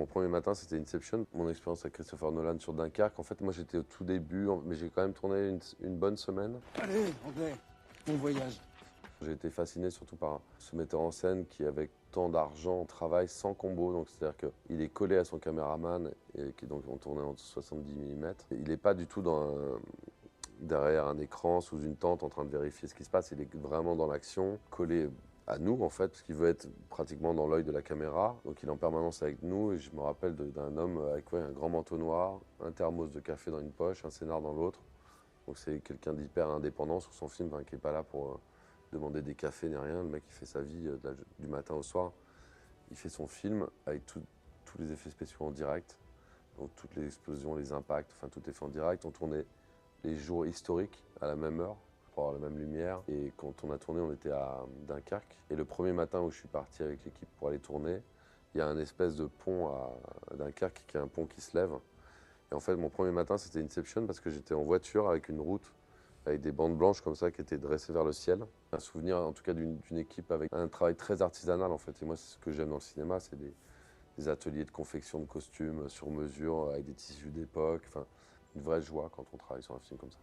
Mon premier matin, c'était Inception. Mon expérience avec Christopher Nolan sur Dunkerque. En fait, moi, j'étais au tout début, mais j'ai quand même tourné une bonne semaine. Allez, André, bon voyage. J'ai été fasciné surtout par ce metteur en scène qui, avec tant d'argent, travaille sans combo. Donc, c'est-à-dire qu'il est collé à son caméraman, et qui donc on tournait en 70 mm. Il n'est pas du tout derrière un écran, sous une tente, en train de vérifier ce qui se passe. Il est vraiment dans l'action, collé à nous en fait, parce qu'il veut être pratiquement dans l'œil de la caméra. Donc il est en permanence avec nous et je me rappelle d'un homme avec un grand manteau noir, un thermos de café dans une poche, un scénar dans l'autre. Donc c'est quelqu'un d'hyper indépendant sur son film, qui n'est pas là pour demander des cafés ni rien. Le mec il fait sa vie du matin au soir. Il fait son film avec tous les effets spéciaux en direct. Donc toutes les explosions, les impacts, enfin tout est fait en direct. On tournait les jours historiques à la même heure pour avoir la même lumière. Et quand on a tourné, on était à Dunkerque. Et le premier matin où je suis parti avec l'équipe pour aller tourner, il y a un espèce de pont à Dunkerque qui est un pont qui se lève. Et en fait, mon premier matin, c'était Inception parce que j'étais en voiture avec une route, avec des bandes blanches comme ça qui étaient dressées vers le ciel. Un souvenir en tout cas d'une équipe avec un travail très artisanal en fait. Et moi, c'est ce que j'aime dans le cinéma, c'est des ateliers de confection de costumes sur mesure avec des tissus d'époque. Enfin, une vraie joie quand on travaille sur un film comme ça.